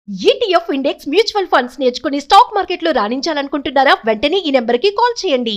ETF index mutual funds నేర్చుకుని stock మార్కెట్లో రాణించాలనుకుంటున్నారా? వెంటనే ఈ నెంబర్కి కాల్ చేయండి.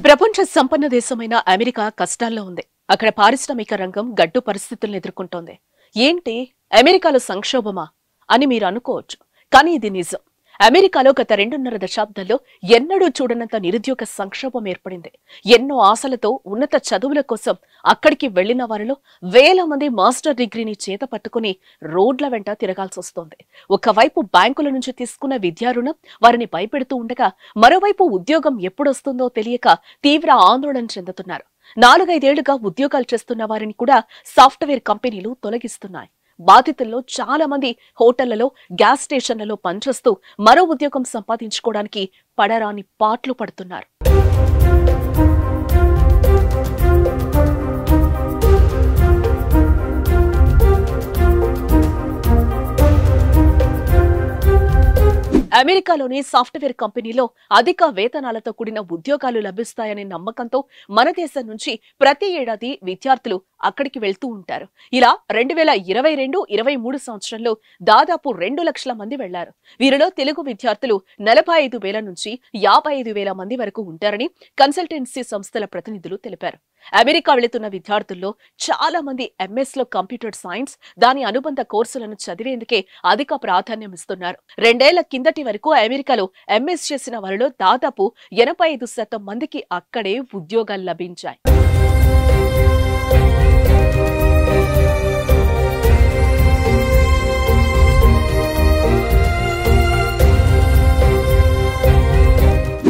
ప్రపంచ సంపన్న దేశమైన అమెరికా కష్టాల్లో ఉంది. అక్కడ పారిశ్రామిక రంగం గడ్డు పరిస్థితులను ఎదుర్కొంటోంది. ఏంటి అమెరికాలో సంక్షోభమా అని మీరు అనుకోవచ్చు, కానీ ఇది నిజం. అమెరికాలో గత 2.5 దశాబ్దాల్లో ఎన్నడూ చూడనంత నిరుద్యోగ సంక్షోభం ఏర్పడింది. ఎన్నో ఆశలతో ఉన్నత చదువుల కోసం అక్కడికి వెళ్లిన వారిలో వేల మంది మాస్టర్ డిగ్రీని చేత పట్టుకుని రోడ్ల వెంట తిరగాల్సి వస్తోంది. ఒకవైపు బ్యాంకుల నుంచి తీసుకున్న విద్యా రుణం వారిని భయపెడుతూ ఉండగా, మరోవైపు ఉద్యోగం ఎప్పుడొస్తుందో తెలియక తీవ్ర ఆందోళన చెందుతున్నారు. 4-5 ఏళ్లుగా ఉద్యోగాలు చేస్తున్న వారిని కూడా సాఫ్ట్వేర్ కంపెనీలు తొలగిస్తున్నాయి. బాధితుల్లో చాలా మంది హోటళ్లలో, గ్యాస్ స్టేషన్లలో పనిచేస్తూ మరో ఉద్యోగం సంపాదించుకోవడానికి పడరాని పాట్లు పడుతున్నారు. అమెరికాలోని సాఫ్ట్వేర్ కంపెనీలో అధిక వేతనాలతో కూడిన ఉద్యోగాలు లభిస్తాయనే నమ్మకంతో మన దేశం నుంచి ప్రతి ఏడాది విద్యార్థులు అక్కడికి వెళ్తూ ఉంటారు. ఇలా 2022-23 సంవత్సరంలో దాదాపు 2 లక్షల మంది వెళ్లారు. వీరిలో తెలుగు విద్యార్థులు 45,000 నుంచి 55,000 మంది వరకు ఉంటారని కన్సల్టెన్సీ సంస్థల ప్రతినిధులు తెలిపారు. అమెరికా వెళుతున్న విద్యార్థుల్లో చాలా మంది MS లో కంప్యూటర్ సైన్స్, దాని అనుబంధ కోర్సులను చదివేందుకే అధిక ప్రాధాన్యం ఇస్తున్నారు. 2 ఏళ్ల కిందటి వరకు అమెరికాలో MS చేసిన వారిలో దాదాపు 85% మందికి అక్కడే ఉద్యోగాలు లభించాయి.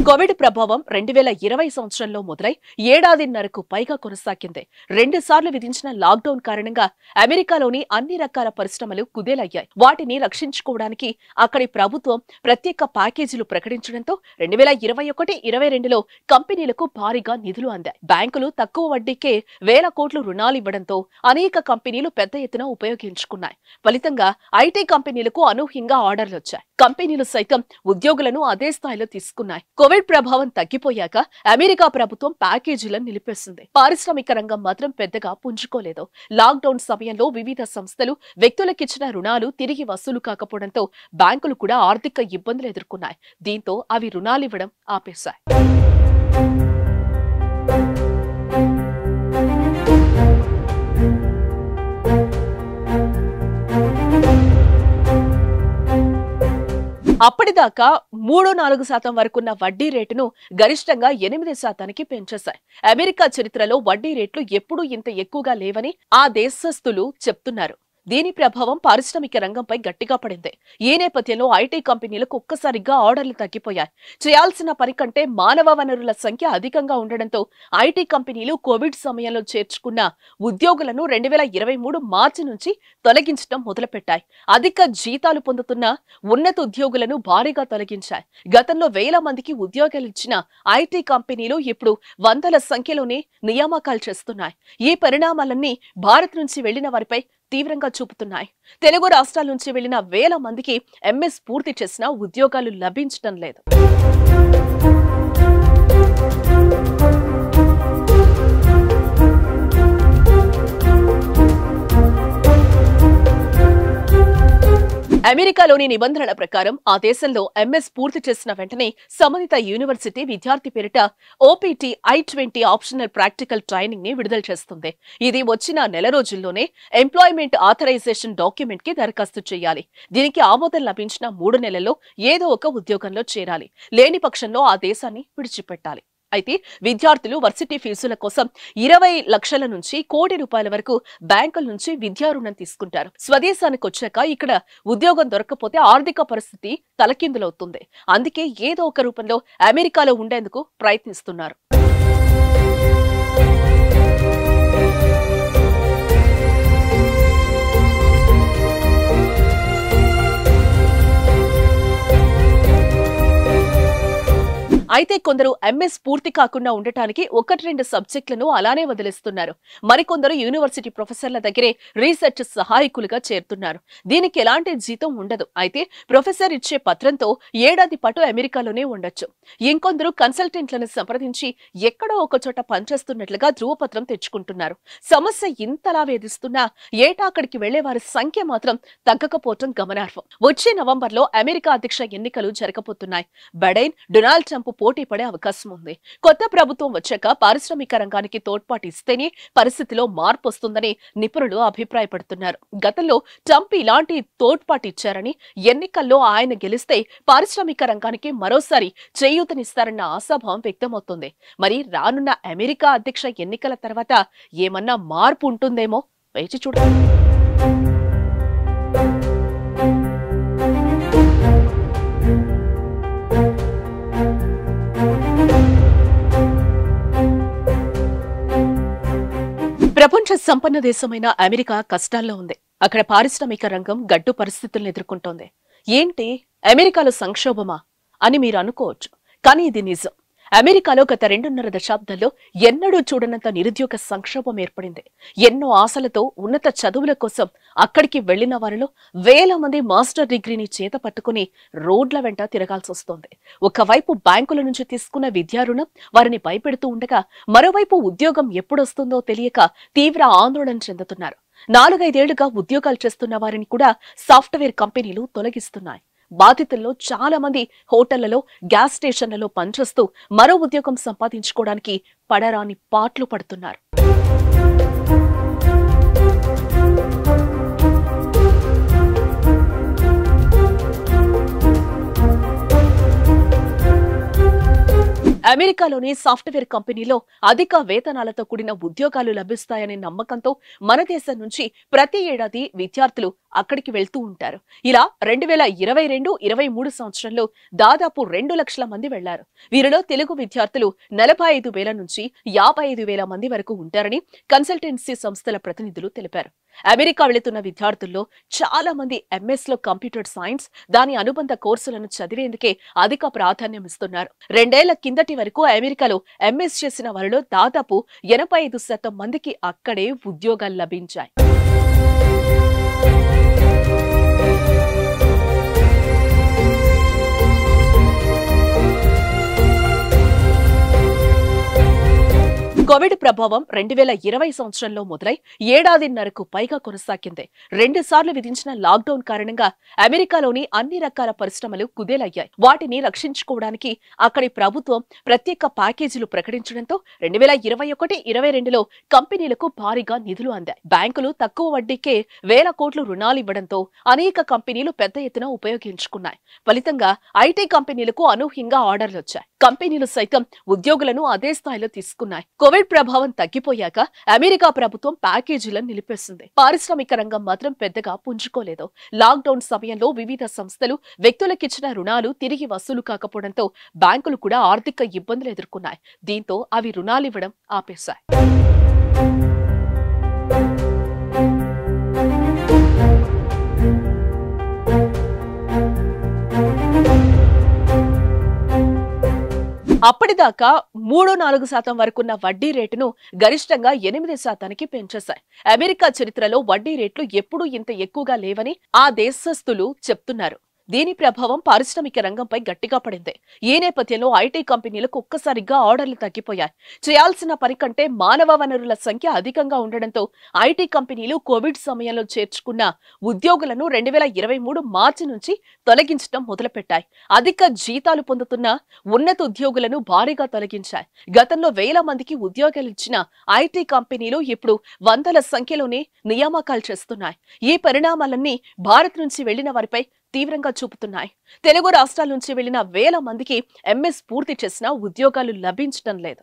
కోవిడ్ ప్రభావం 2020 సంవత్సరంలో మొదలై ఏడాదిన్నరకు పైగా కొనసాగింది. 2 సార్లు విధించిన లాక్డౌన్ కారణంగా అమెరికాలోని అన్ని రకాల పరిశ్రమలు కుదేలయ్యాయి. వాటిని రక్షించుకోవడానికి అక్కడి ప్రభుత్వం ప్రత్యేక ప్యాకేజీలు ప్రకటించడంతో 2021-22లో కంపెనీలకు భారీగా నిధులు అందాయి. బ్యాంకులు తక్కువ వడ్డీకే వేల కోట్లు రుణాలు ఇవ్వడంతో అనేక కంపెనీలు పెద్ద ఎత్తున ఉపయోగించుకున్నాయి. ఫలితంగా ఐటీ కంపెనీలకు అనూహ్యంగా ఆర్డర్లు వచ్చాయి. కంపెనీలు సైతం ఉద్యోగులను అదే స్థాయిలో తీసుకున్నాయి. కోవిడ్ ప్రభావం తగ్గిపోయాక అమెరికా ప్రభుత్వం ప్యాకేజీలను నిలిపేసింది. పారిశ్రామిక రంగం మాత్రం పెద్దగా పుంజుకోలేదు. లాక్డౌన్ సమయంలో వివిధ సంస్థలు వ్యక్తులకిచ్చిన రుణాలు తిరిగి వసూలు కాకపోవడంతో బ్యాంకులు కూడా ఆర్థిక ఇబ్బందులు ఎదుర్కొన్నాయి. దీంతో అవి రుణాలివ్వడం ఆపేశాయి. అప్పటిదాకా 3-4% వరకున్న వడ్డీ రేటును గరిష్టంగా 8% పెంచేశాయి. అమెరికా చరిత్రలో వడ్డీ రేట్లు ఎప్పుడూ ఇంత ఎక్కువగా లేవని ఆ దేశస్థులు చెప్తున్నారు. దీని ప్రభావం పారిశ్రామిక రంగంపై గట్టిగా పడింది. ఈ నేపథ్యంలో ఐటీ కంపెనీలకు ఒక్కసారిగా ఆర్డర్లు తగ్గిపోయాయి. చేయాల్సిన పని కంటే మానవ వనరుల సంఖ్య అధికంగా ఉండడంతో ఐటీ కంపెనీలు కోవిడ్ సమయంలో చేర్చుకున్న ఉద్యోగులను 2023 మార్చి నుంచి తొలగించడం మొదలుపెట్టాయి. అధిక జీతాలు పొందుతున్న ఉన్నత ఉద్యోగులను భారీగా తొలగించాయి. గతంలో వేల మందికి ఉద్యోగాలు ఇచ్చిన ఐటీ కంపెనీలు ఇప్పుడు వందల సంఖ్యలోనే నియామకాలు చేస్తున్నాయి. ఈ పరిణామాలన్నీ భారత్ నుంచి వెళ్లిన వారిపై తీవ్రంగా చూపుతున్నాయి. తెలుగు రాష్ట్రాల నుంచి వెళ్లిన వేల మందికి MS పూర్తి చేసిన ఉద్యోగాలు లభించడం లేదు. అమెరికాలోని నిబంధనల ప్రకారం ఆ దేశంలో MS పూర్తి చేసిన వెంటనే సంబంధిత యూనివర్సిటీ విద్యార్థి పేరిట OPT I-20 optional practical training ని విడుదల చేస్తుంది. ఇది వచ్చిన నెల రోజుల్లోనే ఎంప్లాయ్మెంట్ ఆథరైజేషన్ డాక్యుమెంట్ కి దరఖాస్తు చేయాలి. దీనికి ఆమోదం లభించిన 3 నెలల్లో ఏదో ఒక ఉద్యోగంలో చేరాలి. లేని పక్షంలో ఆ దేశాన్ని విడిచిపెట్టాలి. అయితే విద్యార్థులు వర్సిటీ ఫీజుల కోసం 20 లక్షల నుంచి ₹1 కోటి వరకు బ్యాంకుల నుంచి విద్యా రుణం తీసుకుంటారు. స్వదేశానికి వచ్చాక ఇక్కడ ఉద్యోగం దొరకకపోతే ఆర్థిక పరిస్థితి తలకిందులవుతుంది. అందుకే ఏదో ఒక రూపంలో అమెరికాలో ఉండేందుకు ప్రయత్నిస్తున్నారు. అయితే కొందరు ఎంఎస్ పూర్తి కాకుండా ఉండటానికి 1-2 సబ్జెక్టులను అలానే వదిలేస్తున్నారు. మరికొందరు యూనివర్సిటీ ప్రొఫెసర్ల దగ్గరే రీసెర్చ్ సహాయకులుగా చేరుతున్నారు. దీనికి ఎలాంటి జీతం ఉండదు. అయితే ప్రొఫెసర్ ఇచ్చే పత్రంతో ఏడాది పాటు అమెరికాలోనే ఉండొచ్చు. ఇంకొందరు కన్సల్టెంట్లను సంప్రదించి ఎక్కడో ఒక చోట పనిచేస్తున్నట్లుగా ధృవపత్రం తెచ్చుకుంటున్నారు. సమస్య ఇంతలా వేధిస్తున్నా ఏటా అక్కడికి వెళ్లే వారి సంఖ్య మాత్రం తగ్గకపోవటం గమనార్హం. వచ్చే నవంబర్లో అమెరికా అధ్యక్ష ఎన్నికలు జరగబోతున్నాయి. బైడెన్, డొనాల్డ్ ట్రంప్ పోటీ పడే అవకాశం ఉంది. కొత్త ప్రభుత్వం వచ్చాక పారిశ్రామిక రంగానికి తోడ్పాటు ఇస్తేనే పరిస్థితిలో మార్పు వస్తుందని నిపుణులు అభిప్రాయపడుతున్నారు. గతంలో ట్రంప్ ఇలాంటి తోడ్పాటు ఇచ్చారని, ఎన్నికల్లో ఆయన గెలిస్తే పారిశ్రామిక రంగానికి మరోసారి చేయూతనిస్తారన్న ఆశాభావం వ్యక్తమవుతుంది. మరి రానున్న అమెరికా అధ్యక్ష ఎన్నికల తర్వాత ఏమన్నా మార్పు ఉంటుందేమో వేచి చూడాలి. ప్రపంచ సంపన్న దేశమైన అమెరికా కష్టాల్లో ఉంది. అక్కడ పారిశ్రామిక రంగం గడ్డు పరిస్థితులను ఎదుర్కొంటోంది. ఏంటి అమెరికాలో సంక్షోభమా అని మీరు అనుకోవచ్చు. కానీ ఇది నిజం. అమెరికాలో గత 2.5 దశాబ్దాల్లో ఎన్నడూ చూడనంత నిరుద్యోగ సంక్షోభం ఏర్పడింది. ఎన్నో ఆశలతో ఉన్నత చదువుల కోసం అక్కడికి వెళ్లిన వారిలో వేల మంది మాస్టర్ డిగ్రీని చేత పట్టుకుని రోడ్ల వెంట తిరగాల్సి వస్తోంది. ఒకవైపు బ్యాంకుల నుంచి తీసుకున్న విద్యా రుణం వారిని భయపెడుతూ ఉండగా, మరోవైపు ఉద్యోగం ఎప్పుడొస్తుందో తెలియక తీవ్ర ఆందోళన చెందుతున్నారు. 4-5 ఏళ్లుగా ఉద్యోగాలు చేస్తున్న వారిని కూడా సాఫ్ట్వేర్ కంపెనీలు తొలగిస్తున్నాయి. బాధితుల్లో చాలా మంది హోటళ్లలో, గ్యాస్ స్టేషన్లలో పనిచేస్తూ మరో ఉద్యోగం సంపాదించుకోవడానికి పడరాని పాట్లు పడుతున్నారు. అమెరికాలోని సాఫ్ట్వేర్ కంపెనీలో అధిక వేతనాలతో కూడిన ఉద్యోగాలు లభిస్తాయనే నమ్మకంతో మన దేశం నుంచి ప్రతి ఏడాది విద్యార్థులు అక్కడికి వెళ్తూ ఉంటారు. ఇలా 2022-23 సంవత్సరంలో దాదాపు 2 లక్షల మంది వెళ్లారు. వీరిలో తెలుగు విద్యార్థులు 45,000 నుంచి 55,000 మంది వరకు ఉంటారని కన్సల్టెన్సీ సంస్థల ప్రతినిధులు తెలిపారు. అమెరికా వెళుతున్న విద్యార్థుల్లో చాలా మంది ఎంఎస్ లో కంప్యూటర్ సైన్స్, దాని అనుబంధ కోర్సులను చదివేందుకే అధిక ప్రాధాన్యం ఇస్తున్నారు. 2 ఏళ్ల కిందటి వరకు అమెరికాలో ఎంఎస్ చేసిన వారిలో దాదాపు 85% మందికి అక్కడే ఉద్యోగాలు లభించాయి. కోవిడ్ ప్రభావం 2020 సంవత్సరంలో మొదలై ఏడాదిన్నరకు పైగా కొనసాగింది. 2 సార్లు విధించిన లాక్డౌన్ కారణంగా అమెరికాలోని అన్ని రకాల పరిశ్రమలు కుదేలయ్యాయి. వాటిని రక్షించుకోవడానికి అక్కడి ప్రభుత్వం ప్రత్యేక ప్యాకేజీలు ప్రకటించడంతో 2021-22లో కంపెనీలకు భారీగా నిధులు అందాయి. బ్యాంకులు తక్కువ వడ్డీకే వేల కోట్లు రుణాలు ఇవ్వడంతో అనేక కంపెనీలు పెద్ద ఎత్తున ఉపయోగించుకున్నాయి. ఫలితంగా ఐటీ కంపెనీలకు అనూహ్యంగా ఆర్డర్లు వచ్చాయి. కంపెనీలు సైతం ఉద్యోగులను అదే స్థాయిలో తీసుకున్నాయి. కోవిడ్ ప్రభావం తగ్గిపోయాక అమెరికా ప్రభుత్వం ప్యాకేజీలను నిలిపేసింది. పారిశ్రామిక రంగం మాత్రం పెద్దగా పుంజుకోలేదు. లాక్డౌన్ సమయంలో వివిధ సంస్థలు వ్యక్తులకిచ్చిన రుణాలు తిరిగి వసూలు కాకపోవడంతో బ్యాంకులు కూడా ఆర్థిక ఇబ్బందులు ఎదుర్కొన్నాయి. దీంతో అవి రుణాలివ్వడం ఆపేశాయి. అప్పటిదాకా 3-4% వరకున్న వడ్డీ రేటును గరిష్టంగా 8% పెంచేశాయి. అమెరికా చరిత్రలో వడ్డీ రేట్లు ఎప్పుడూ ఇంత ఎక్కువగా లేవని ఆ దేశస్థులు చెప్తున్నారు. దీని ప్రభావం పారిశ్రామిక రంగంపై గట్టిగా పడింది. ఈ నేపథ్యంలో ఐటీ కంపెనీలకు ఒక్కసారిగా ఆర్డర్లు తగ్గిపోయాయి. చేయాల్సిన పని కంటే మానవ వనరుల సంఖ్య అధికంగా ఉండడంతో ఐటీ కంపెనీలు కోవిడ్ సమయంలో చేర్చుకున్న ఉద్యోగులను 2023 మార్చి నుంచి తొలగించడం మొదలుపెట్టాయి. అధిక జీతాలు పొందుతున్న ఉన్నత ఉద్యోగులను భారీగా తొలగించాయి. గతంలో వేల మందికి ఉద్యోగాలు ఇచ్చిన ఐటీ కంపెనీలు ఇప్పుడు వందల సంఖ్యలోనే నియామకాలు చేస్తున్నాయి. ఈ పరిణామాలన్నీ భారత్ నుంచి వెళ్లిన వారిపై తీవ్రంగా చూపుతున్నాయి. తెలుగు రాష్ట్రాల నుంచి వెళ్లిన వేల మందికి ఎంఎస్ పూర్తి చేసిన ఉద్యోగాలు లభించడం లేదు.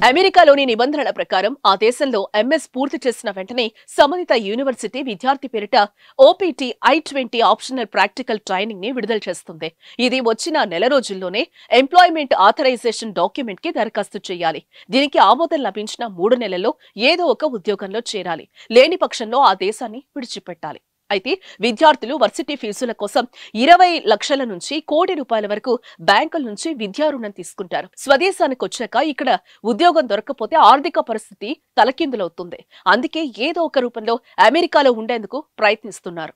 అమెరికాలోని నిబంధనల ప్రకారం ఆ దేశంలో ఎంఎస్ పూర్తి చేసిన వెంటనే సంబంధిత యూనివర్సిటీ విద్యార్థి పేరిట OPT I-20 optional practical training ని విడుదల చేస్తుంది. ఇది వచ్చిన నెల రోజుల్లోనే ఎంప్లాయ్మెంట్ ఆథరైజేషన్ డాక్యుమెంట్ కి దరఖాస్తు చేయాలి. దీనికి ఆమోదం లభించిన 3 నెలల్లో ఏదో ఒక ఉద్యోగంలో చేరాలి. లేని పక్షంలో ఆ దేశాన్ని విడిచిపెట్టాలి. అయితే విద్యార్థులు వర్సిటీ ఫీజుల కోసం 20 లక్షల నుంచి ₹1 కోటి వరకు బ్యాంకుల నుంచి విద్యా రుణం తీసుకుంటారు. స్వదేశానికి వచ్చాక ఇక్కడ ఉద్యోగం దొరకకపోతే ఆర్థిక పరిస్థితి తలకిందులవుతుంది. అందుకే ఏదో ఒక రూపంలో అమెరికాలో ఉండేందుకు ప్రయత్నిస్తున్నారు.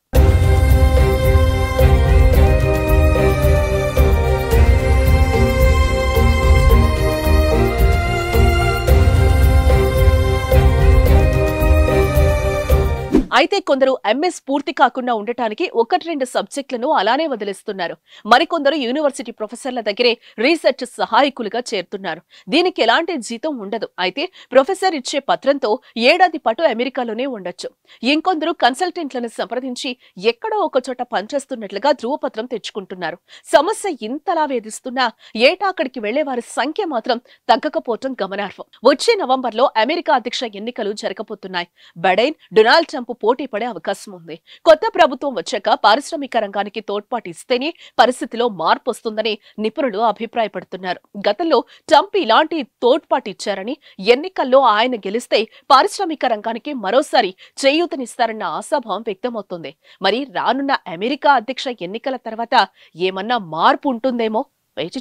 అయితే కొందరు ఎంఎస్ పూర్తి కాకుండా ఉండటానికి 1-2 సబ్జెక్టులను అలానే వదిలేస్తున్నారు. మరికొందరు యూనివర్సిటీ ప్రొఫెసర్ల దగ్గరే రీసెర్చ్ సహాయకులుగా చేరుతున్నారు. దీనికి ఎలాంటి జీతం ఉండదు. అయితే ప్రొఫెసర్ ఇచ్చే పత్రంతో ఏడాది పాటు అమెరికాలోనే ఉండొచ్చు. ఇంకొందరు కన్సల్టెంట్లను సంప్రదించి ఎక్కడో ఒక చోట పనిచేస్తున్నట్లుగా ధృవపత్రం తెచ్చుకుంటున్నారు. సమస్య ఇంతలా వేధిస్తున్నా ఏటా అక్కడికి వెళ్లే వారి సంఖ్య మాత్రం తగ్గకపోవటం గమనార్హం. వచ్చే నవంబర్లో అమెరికా అధ్యక్ష ఎన్నికలు జరగబోతున్నాయి. బైడెన్, డొనాల్డ్ ట్రంప్ పోటీ పడే అవకాశం ఉంది. కొత్త ప్రభుత్వం వచ్చాక పారిశ్రామిక రంగానికి తోడ్పాటు ఇస్తేనే పరిస్థితిలో మార్పు వస్తుందని నిపుణులు అభిప్రాయపడుతున్నారు. గతంలో ట్రంప్ ఇలాంటి తోడ్పాటు ఇచ్చారని, ఎన్నికల్లో ఆయన గెలిస్తే పారిశ్రామిక రంగానికి మరోసారి చేయూతనిస్తారన్న ఆశాభావం వ్యక్తమవుతుంది. మరి రానున్న అమెరికా అధ్యక్ష ఎన్నికల తర్వాత ఏమన్నా మార్పు ఉంటుందేమో వేచి